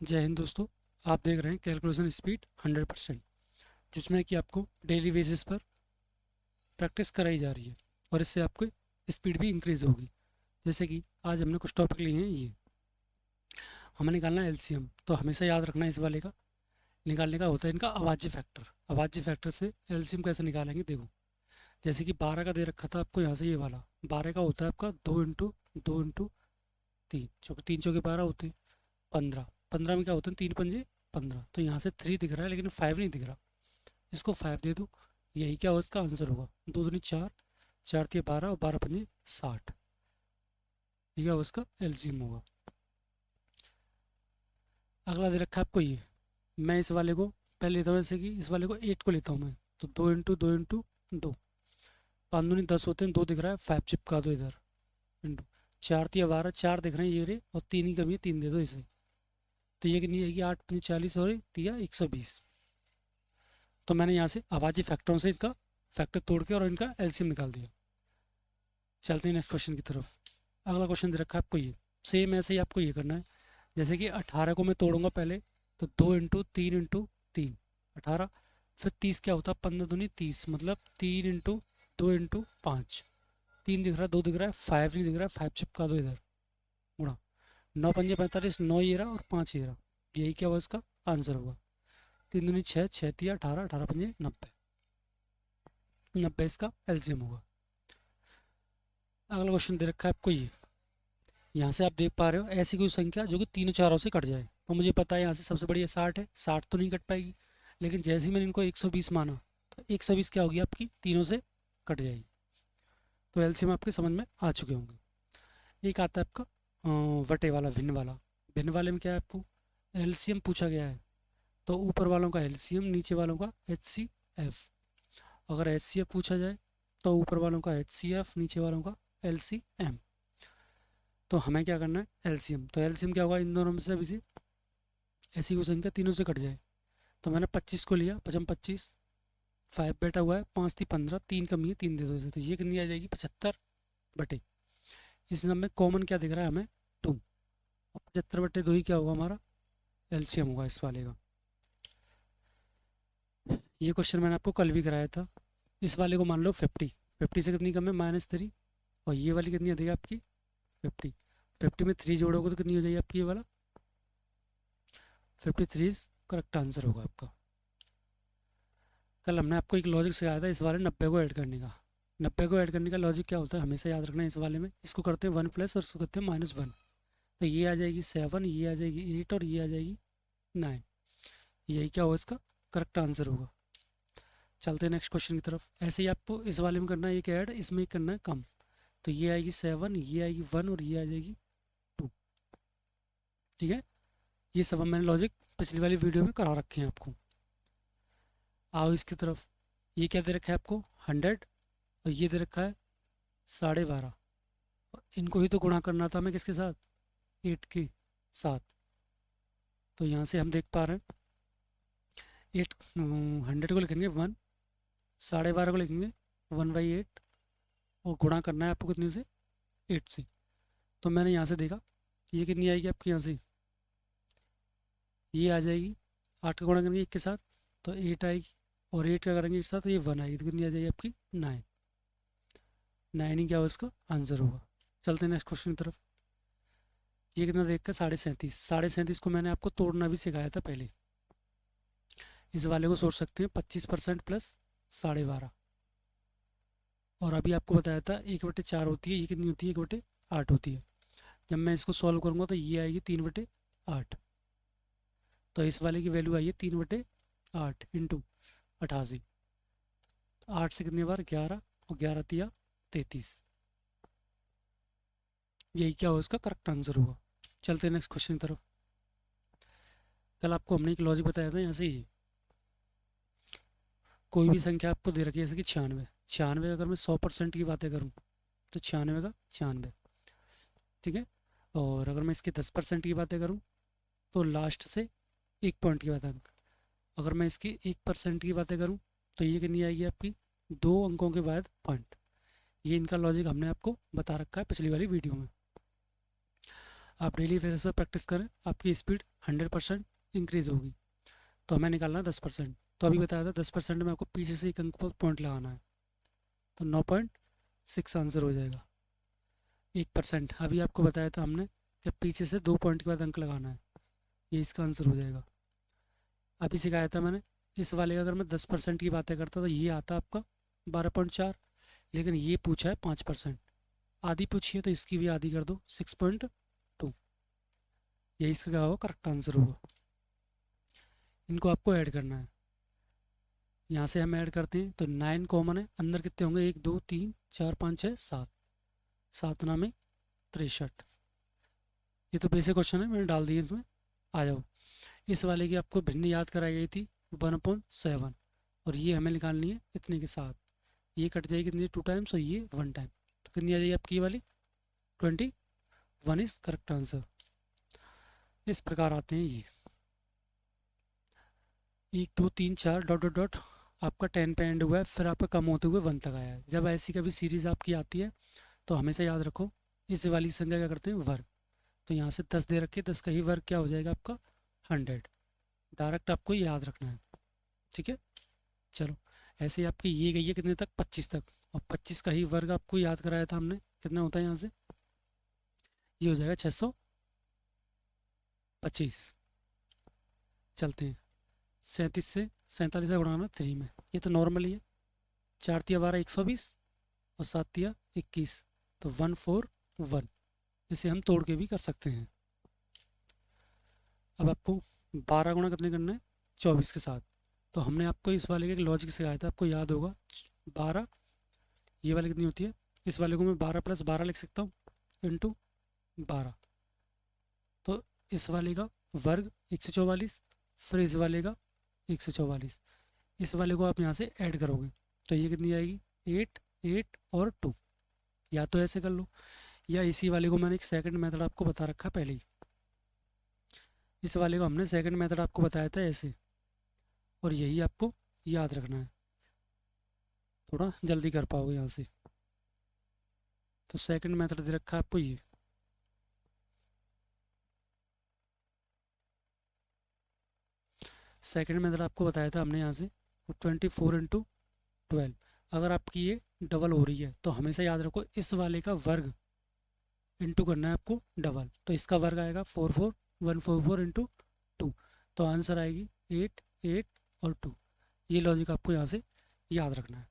जय हिंद दोस्तों। आप देख रहे हैं कैलकुलेशन स्पीड 100%, जिसमें कि आपको डेली बेसिस पर प्रैक्टिस कराई जा रही है और इससे आपको स्पीड भी इंक्रीज होगी। जैसे कि आज हमने कुछ टॉपिक लिए हैं, ये हमें निकालना है एलसीएम। तो हमेशा याद रखना है इस वाले का निकालने का होता है इनका अभाज्य फैक्टर। अभाज्य फैक्टर से एलसीएम कैसे निकालेंगे, देखो। जैसे कि 12 का दे रखा था आपको, यहाँ से ये वाला 12 का होता है आपका 2 इंटू 2 इंटू 3, चौके 3 चौके 12 होते हैं 15। 15 में क्या होते हैं 3 पंजे 15। तो यहाँ से 3 दिख रहा है लेकिन 5 नहीं दिख रहा, इसको 5 दे दो। यही क्या होगा, इसका आंसर होगा। 2 दूनी 4, 4 तिया 12 और 12 पंजे 60। ये क्या होगा, इसका एलसीएम होगा। अगला दे रखा है आपको ये। मैं इस वाले को पहले लेता हूँ, जैसे कि इस वाले को 8 को लेता हूँ मैं। तो 2 इंटू 2 इंटू 2, 5 दूनी 10 होते हैं, 2 दिख रहा है 5 चिपका दो इधर। इंटू 4 तिया 12, 4 दिख रहे हैं ये रे, और 3 ही कमी है, 3 दे दो इसे। तो ये कितनी आएगी, 8 पंजे 40 और तिया 120। तो मैंने यहाँ से अभाज्य फैक्टरों से इसका फैक्टर तोड़ के और इनका एलसीएम निकाल दिया। चलते हैं नेक्स्ट क्वेश्चन की तरफ। अगला क्वेश्चन दे रखा है आपको ये। सेम ऐसे ही आपको ये करना है। जैसे कि 18 को मैं तोड़ूंगा पहले, तो 2 इंटू 3 इंटू 3 18। फिर 30 क्या होता है, 15 दूनी 30, मतलब 3 इंटू 2 इंटू 5। 3 दिख रहा है, 2 दिख रहा है, 5 नहीं दिख रहा है, 5 चिपका दो इधर। गुणा 9 पंजे 45, 9 ये रहा और 5 ये रहा। यही क्या हुआ, इसका आंसर होगा। 3 दूनी 6, 6 तिया 18, 18 पंजे 90। 90 इसका एलसीएम होगा। अगला क्वेश्चन दे रखा है आपको ये। यहाँ से आप देख पा रहे हो ऐसी कोई संख्या जो कि तीनों चारों से कट जाए। तो मुझे पता है यहाँ से सबसे बड़ी 60 है, 60 तो नहीं कट पाएगी। लेकिन जैसे ही मैंने इनको 120 माना, तो 120 क्या होगी आपकी, तीनों से कट जाएगी। तो एलसीएम आपके समझ में आ चुके होंगे। एक आता है आपका वटे वाला, भिन्न वाला। भिन्न वाले में क्या है, आपको एलसीएम पूछा गया है। तो ऊपर वालों का एलसीएम, नीचे वालों का एचसीएफ। अगर एचसीएफ पूछा जाए तो ऊपर वालों का एचसीएफ, नीचे वालों का एलसीएम। तो हमें क्या करना है, एलसीएम। तो एलसीएम क्या होगा, इन दोनों में से अभी से ऐसी कोई संख्या तीनों से कट जाए। तो मैंने 25 को लिया, 25, 5 बैठा हुआ है, 5 थी 15, 3 कमी है, 3 दे दो इसे। तो ये कितनी आ जाएगी, 75 बटे। इस नंबर में कॉमन क्या दिख रहा है हमें, 2। 75 बटे 2 ही क्या होगा, हमारा एलसीएम होगा इस वाले का। ये क्वेश्चन मैंने आपको कल भी कराया था। इस वाले को मान लो 50। 50 से कितनी कम है, -3। और ये वाली कितनी आ जाएगी आपकी, 50। 50 में 3 जोड़ोगे तो कितनी हो जाएगी आपकी, ये वाला 53 करेक्ट आंसर होगा आपका। कल हमने आपको एक लॉजिक सिखाया था इस वाले 90 को ऐड करने का। 90 को ऐड करने का लॉजिक क्या होता है, हमेशा याद रखना है। इस वाले में इसको करते हैं 1+ और इसको करते हैं -1। तो ये आ जाएगी 7, ये आ जाएगी 8 और ये आ जाएगी 9। यही क्या होगा, इसका करेक्ट आंसर होगा। चलते हैं नेक्स्ट क्वेश्चन की तरफ। ऐसे ही आपको इस वाले में करना है एक ऐड, इसमें एक करना है कम। तो ये आएगी 7, ये आएगी 1 और ये आ जाएगी 2। ठीक है, ये सब मैंने लॉजिक पिछली वाली वीडियो में करा रखे हैं आपको। आओ इसकी तरफ। ये क्या दे रखा है आपको, 100। और ये दे रखा है 12.5। इनको ही तो गुणा करना था हमें, किसके साथ, 8 के साथ। तो यहाँ से हम देख पा रहे हैं 100 को लिखेंगे 1, 12.5 को लिखेंगे 1/8, और गुणा करना है आपको कितने से, 8 से। तो मैंने यहाँ से देखा ये कितनी आएगी आपकी, यहाँ से ये आ जाएगी 8 का गुणा करेंगे 1 के साथ तो 8 आएगी, और 8 का करेंगे 1 के साथ तो ये 1 आएगी। तो कितनी आ जाएगी आपकी, 9। 9 ही क्या होगा, इसका आंसर होगा। चलते हैं नेक्स्ट क्वेश्चन की तरफ। ये कितना देख कर, 37.5। 37.5 को मैंने आपको तोड़ना भी सिखाया था पहले। इस वाले को सोच सकते हैं 25% प्लस 12.5। और अभी आपको बताया था 1/4 होती है, ये कितनी होती है, 1/8 होती है। जब मैं इसको सॉल्व करूंगा तो ये आएगी 3/8। तो इस वाले की वैल्यू आई है 3/8 इंटू 88। 8 से कितनी बार, 11, और 11 तिया 33। यही क्या होगा, इसका करेक्ट आंसर होगा। चलते हैं नेक्स्ट क्वेश्चन की तरफ। कल आपको हमने एक लॉजिक बताया था, यहाँ से ही कोई भी संख्या आपको दे रखी है, जैसे कि 96। 96 अगर मैं 100% की बातें करूँ तो 96 का 96। ठीक है, और अगर मैं इसकी 10% की बातें करूँ तो लास्ट से 1 पॉइंट की बातें। अगर मैं इसकी 1% की बातें करूँ तो ये कितनी आएगी आपकी, 2 अंकों के बाद पॉइंट। ये इनका लॉजिक हमने आपको बता रखा है पिछली वाली वीडियो में। आप डेली बेसिस पर प्रैक्टिस करें, आपकी स्पीड 100% इंक्रीज़ होगी। तो हमें निकालना है 10%। तो अभी बताया था 10% में आपको पीछे से एक अंक पर पॉइंट लगाना है, तो 9.6 आंसर हो जाएगा। 1% अभी आपको बताया था हमने कि पीछे से 2 पॉइंट के बाद अंक लगाना है, ये इसका आंसर हो जाएगा। अभी सिखाया था मैंने इस वाले का, अगर मैं 10% की बातें करता तो ये आता आपका 12.4, लेकिन ये पूछा है 5%, आधी पूछी है तो इसकी भी आधी कर दो 6.2, यही इसका क्या होगा, करेक्ट आंसर होगा। इनको आपको ऐड करना है, यहाँ से हम ऐड करते हैं तो 9 कॉमन है, अंदर कितने होंगे, 1 2 3 4 5 6 7, 7 नामे 63। ये तो बेसिक क्वेश्चन है, मैंने डाल दिए इसमें। आ जाओ, इस वाले की आपको भिन्न याद कराई गई थी 1/7, और ये हमें निकालनी है इतने के साथ। ये कट जाएगी कितनी, 2 टाइम्स, और ये 1 टाइम, तो कितनी आ जाएगी आपकी ये वाली 21 इज करेक्ट आंसर। इस प्रकार आते हैं ये 1 2 3 4 डॉट डॉट डॉट, आपका 10 पे एंड हुआ है, फिर आपका कम होते हुए 1 तक आया है। जब ऐसी कभी सीरीज़ आपकी आती है तो हमेशा याद रखो इस वाली संख्या क्या करते हैं, वर्ग। तो यहाँ से 10 दे रखे, 10 का ही वर्ग क्या हो जाएगा आपका 100, डायरेक्ट आपको याद रखना है। ठीक है, चलो ऐसे ही आपकी ये गई है कितने तक, 25 तक, और 25 का ही वर्ग आपको याद कराया था हमने, कितना होता है यहाँ से, ये हो जाएगा 625। चलते हैं 37 से 47 का गुणाना 3 में, ये तो नॉर्मली है, 4 तिया 12 120, और 7 तिया 21, तो 141। इसे हम तोड़ के भी कर सकते हैं। अब आपको 12 गुणा कितने करना है, 24 के साथ। तो हमने आपको इस वाले का एक लॉजिक सिखाया था, आपको याद होगा, 12, ये वाली कितनी होती है, इस वाले को मैं 12 + 12 लिख सकता हूँ, इंटू 12, तो इस वाले का वर्ग 144, फिर इस वाले का 144, इस वाले को आप यहाँ से ऐड करोगे तो ये कितनी आएगी, 8 8 और 2। या तो ऐसे कर लो, या इसी वाले को मैंने एक सेकंड मेथड आपको बता रखा पहले ही, इस वाले को हमने सेकंड मेथड आपको बताया था ऐसे, और यही आपको याद रखना है, थोड़ा जल्दी कर पाओगे यहाँ से। तो सेकंड मेथड दे रखा है आपको ये, सेकंड मेथड आपको बताया था हमने यहाँ से 24 × 12। अगर आपकी ये डबल हो रही है तो हमेशा याद रखो इस वाले का वर्ग इंटू करना है आपको डबल, तो इसका वर्ग आएगा 144 इंटू 2, तो आंसर आएगी 8 8 और 2। ये लॉजिक आपको यहाँ से याद रखना है।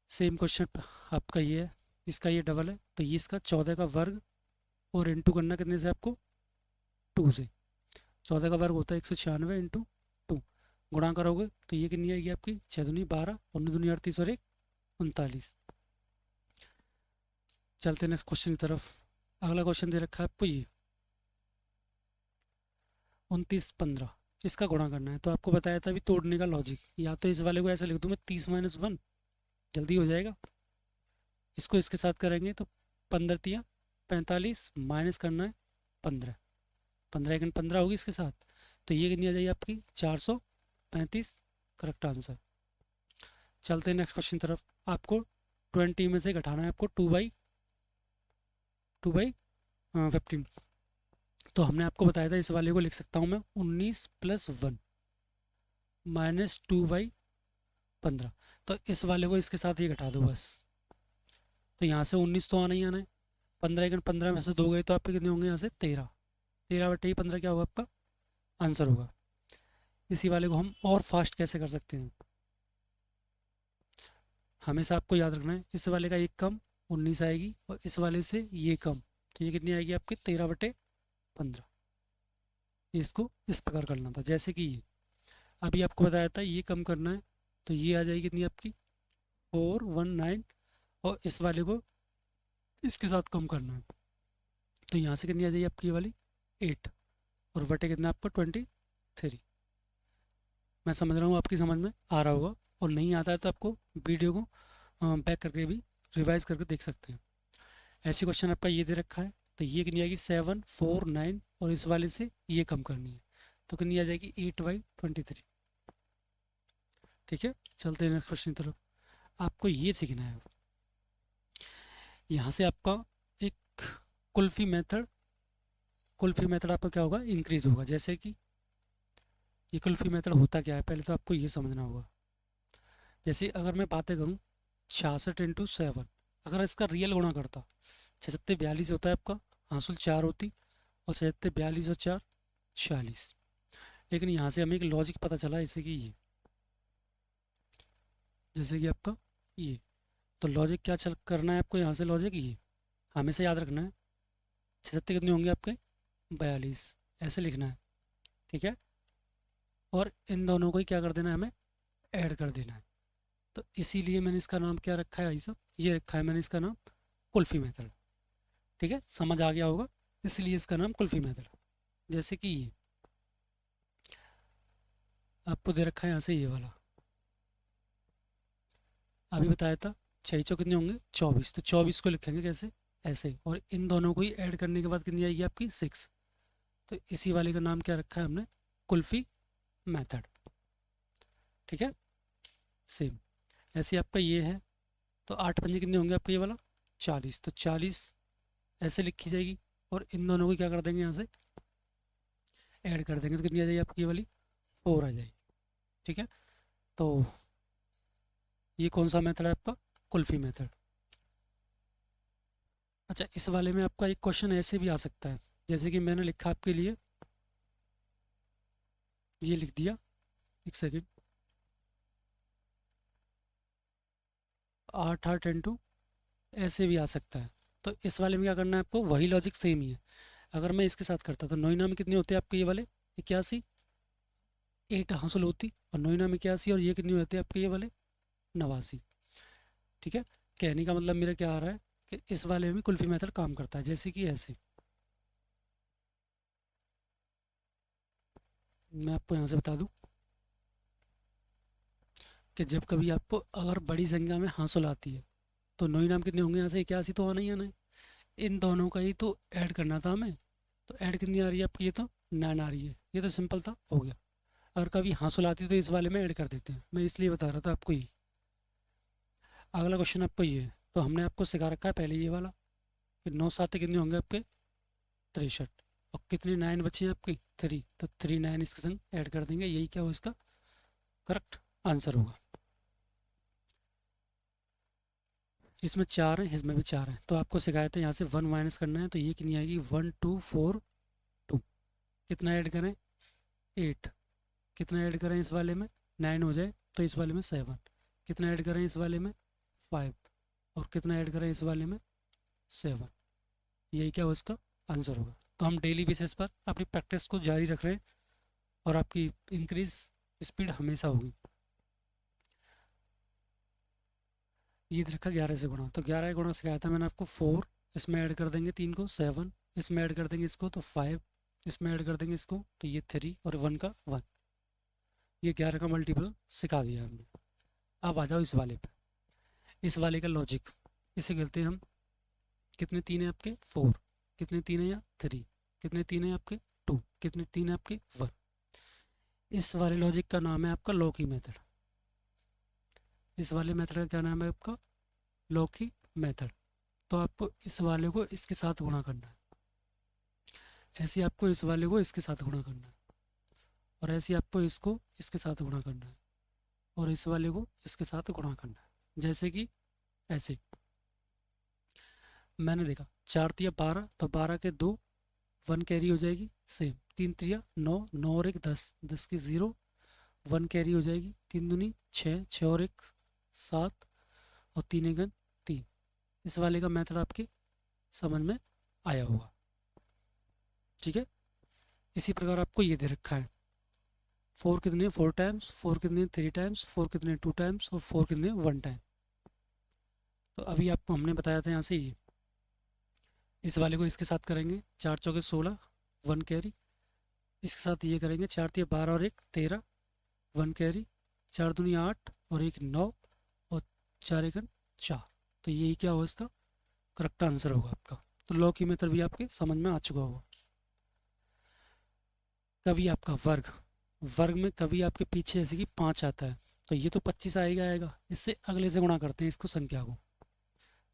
सेम क्वेश्चन आपका ये है, इसका ये डबल है, तो ये इसका 14 का वर्ग और इंटू करना कितने से आपको, 2 से। 14 का वर्ग होता है 196 इंटू 2, गुणा करोगे तो ये कितनी आएगी आपकी, 6 दूनी 12 और 9 दूनी 38 और 1 39। चलते नेक्स्ट क्वेश्चन की तरफ। अगला क्वेश्चन दे रखा है आपको ये 29 15, इसका गुणा करना है। तो आपको बताया था अभी तोड़ने का लॉजिक, या तो इस वाले को ऐसे लिख दूँ मैं 30 - 1, जल्दी हो जाएगा। इसको इसके साथ करेंगे तो 15 तिया 45, माइनस करना है 15, 15 × 15 होगी इसके साथ, तो ये कितनी आ जाएगी आपकी 435, करेक्ट आंसर। चलते हैं नेक्स्ट क्वेश्चन तरफ। आपको 20 में से घटाना है आपको 2/15। तो हमने आपको बताया था इस वाले को लिख सकता हूँ मैं 19 + 1 -2/15। तो इस वाले को इसके साथ ही घटा दो बस, तो यहाँ से 19 तो आना ही आना है, 15 × 15 में से 2 गए तो आपके कितने होंगे यहाँ से 13, 13/15 क्या होगा आपका आंसर होगा। इसी वाले को हम और फास्ट कैसे कर सकते हैं, हमेशा आपको याद रखना है इस वाले का एक कम 19 आएगी, और इस वाले से ये कम, तो ये कितनी आएगी आपकी 13/15। इसको इस प्रकार करना था, जैसे कि ये अभी आपको बताया था ये कम करना है, तो ये आ जाएगी कितनी आपकी 419, और इस वाले को इसके साथ कम करना है, तो यहाँ से कितनी आ जाएगी आपकी ये वाली 8, और बटे कितना आपका 23। मैं समझ रहा हूँ आपकी समझ में आ रहा होगा, और नहीं आता है तो आपको वीडियो को बैक करके भी रिवाइज करके देख सकते हैं। ऐसे क्वेश्चन आपका ये दे रखा है, तो ये कितनी आएगी 7 4 9, और इस वाले से ये कम करनी है, तो कितनी आ जाएगी 8/23। ठीक है, चलते हैं नेक्स्ट क्वेश्चन की तरफ। आपको ये सीखना है, यहाँ से आपका एक कुल्फी मेथड आपका क्या होगा, इंक्रीज होगा। जैसे कि ये कुल्फी मेथड होता क्या है, पहले तो आपको ये समझना होगा। जैसे अगर मैं बातें करूँ 66 × 7, अगर इसका रियल गुणा करता, 6 × 7 = 42 होता है आपका, हासिल 4 होती, और 6 × 7 = 42 और 4 = 46। लेकिन यहाँ से हमें एक लॉजिक पता चला, जैसे कि ये, जैसे कि आपका ये, तो लॉजिक क्या चल करना है आपको यहाँ से, लॉजिक ये हमेशा याद रखना है। 6 × 7 कितने होंगे आपके, 42, ऐसे लिखना है, ठीक है। और इन दोनों को ही क्या कर देना है, हमें ऐड कर देना है। तो इसीलिए मैंने इसका नाम क्या रखा है भाई साहब, ये रखा है मैंने इसका नाम कुल्फी मेथड, ठीक है, समझ आ गया होगा, इसलिए इसका नाम कुल्फी मेथड। जैसे कि ये आपको दे रखा है यहाँ से ये वाला, अभी बताया था 6 कितने होंगे, 24, तो 24 को लिखेंगे कैसे, ऐसे, और इन दोनों को ही ऐड करने के बाद कितनी आएगी आपकी 6। तो इसी वाले का नाम क्या रखा है हमने, कुल्फी मेथड, ठीक है। सेम ऐसे आपका ये है, तो 8 पंजे कितने होंगे आपका, ये वाला 40, तो 40 ऐसे लिखी जाएगी, और इन दोनों को क्या कर देंगे यहाँ से ऐड कर देंगे, तो कितनी आ जाएगी आपकी ये वाली 4 आ जाएगी, ठीक है। तो ये कौन सा मेथड है आपका, कुल्फी मेथड। अच्छा, इस वाले में आपका एक क्वेश्चन ऐसे भी आ सकता है, जैसे कि मैंने लिखा आपके लिए, ये लिख दिया, एक सेकेंड, 8 8 ऐसे भी आ सकता है। तो इस वाले में क्या करना है आपको, वही लॉजिक सेम ही है। अगर मैं इसके साथ करता तो नोइना में कितने होते हैं आपके, ये वाले 81, 8 हासिल होती, और नोइना में 81, और ये कितने होते हैं आपके ये वाले 89, ठीक है। कहने का मतलब मेरा क्या आ रहा है कि इस वाले में भी कुल्फी मेथड काम करता है। जैसे कि ऐसे, मैं आपको यहाँ से बता दूँ कि जब कभी आपको अगर बड़ी संख्या में हासिल आती है, तो नोई नाम कितने होंगे, यहाँ से 81 तो आना ही आना है, इन दोनों का ही तो ऐड करना था हमें। तो ऐड कितनी आ रही है आपकी, ये तो 9 आ रही है, ये तो सिंपल था, हो गया। अगर कभी हासिल आती तो इस वाले में ऐड कर देते हैं, मैं इसलिए बता रहा था आपको ये। अगला क्वेश्चन आपको ये है, तो हमने आपको सिखा रखा है पहले ये वाला कि 9 7 कितने होंगे आपके 63, और कितने 9 बचे हैं आपके 3, तो 3 9 इसके संग ऐड कर देंगे, यही क्या हो इसका करेक्ट आंसर होगा। इसमें 4 है, इसमें भी 4 है, तो आपको सिखाया था यहाँ से 1 माइनस करना है, तो ये कितनी आएगी 1 2 4 2, कितना ऐड करें 8, कितना ऐड करें इस वाले में 9 हो जाए, तो इस वाले में 7, कितना ऐड करें इस वाले में 5, और कितना ऐड करें इस वाले में 7, यही क्या हो इसका आंसर होगा। तो हम डेली बेसिस पर अपनी प्रैक्टिस को जारी रख रहे हैं, और आपकी इंक्रीज स्पीड हमेशा होगी। ये देखा 11 से गुणा, तो 11 गुणा सिखाया था मैंने आपको 4, इसमें ऐड कर देंगे 3 को 7, इसमें ऐड कर देंगे इसको तो 5, इसमें ऐड कर देंगे इसको तो ये 3, और 1 का 1, ये 11 का मल्टीपल सिखा दिया हमने। अब आ जाओ इस वाले पे, इस वाले का लॉजिक, इसे कहते हैं हम, कितने 3 है आपके 4, कितने 3 है या 3, कितने 3 है आपके 2, कितने 3 है आपके 1। इस वाले लॉजिक का नाम है आपका लॉकी मेथड। इस वाले मेथड का क्या नाम है आपका, लॉकी मेथड। तो आपको इस वाले को इसके साथ गुणा करना है, ऐसे आपको इस वाले को इसके साथ गुणा करना है, और ऐसे आपको इसको इसके साथ गुणा करना है, और इस वाले को इसके साथ गुणा करना है। जैसे कि ऐसे मैंने देखा 4 तिया 12, तो 12 के 2, 1 कैरी हो जाएगी, सेम 3 तिया 9, 9 और 1 10, 10 की 0, 1 कैरी हो जाएगी, 3 दूनी 6, 6 और 1 7, और 3 1 3। इस वाले का मेथड आपके समझ में आया होगा, ठीक है। इसी प्रकार आपको ये दे रखा है 4 कितने 4 टाइम्स, 4 कितने 3 टाइम्स, 4 कितने 2 टाइम्स, और 4 कितने 1 टाइम। तो अभी आपको हमने बताया था यहाँ से ये, इस वाले को इसके साथ करेंगे 4 चौके 16, 1 कैरी, इसके साथ ये करेंगे 4 तिया 12 और 1 13, 1 कैरी, 4 दूनी 8 और 1 9, और 4 1 4। तो यही क्या होगा इसका करेक्ट आंसर होगा आपका। तो लॉ की मेथड भी आपके समझ में आ चुका होगा। कभी आपका वर्ग, वर्ग में कभी आपके पीछे जैसे कि 5 आता है, तो ये तो 25 आएगा आएगा, इससे अगले से गुणा करते हैं इसको संख्या को,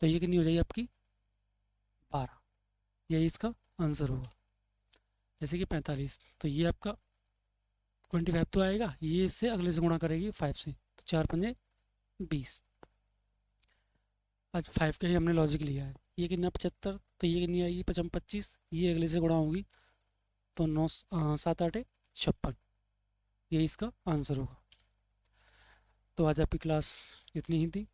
तो ये कितनी हो जाएगी आपकी 12, यही इसका आंसर होगा। जैसे कि 45, तो ये आपका 25 तो आएगा, ये इससे अगले से गुणा करेगी 5 से, तो 4×5 = 20। आज 5 का ही हमने लॉजिक लिया है। ये कितना 75, तो ये कितनी आएगी 55, ये अगले से गुणा होगी, तो 9 7 8 56, यही इसका आंसर होगा। तो आज आपकी क्लास इतनी ही थी।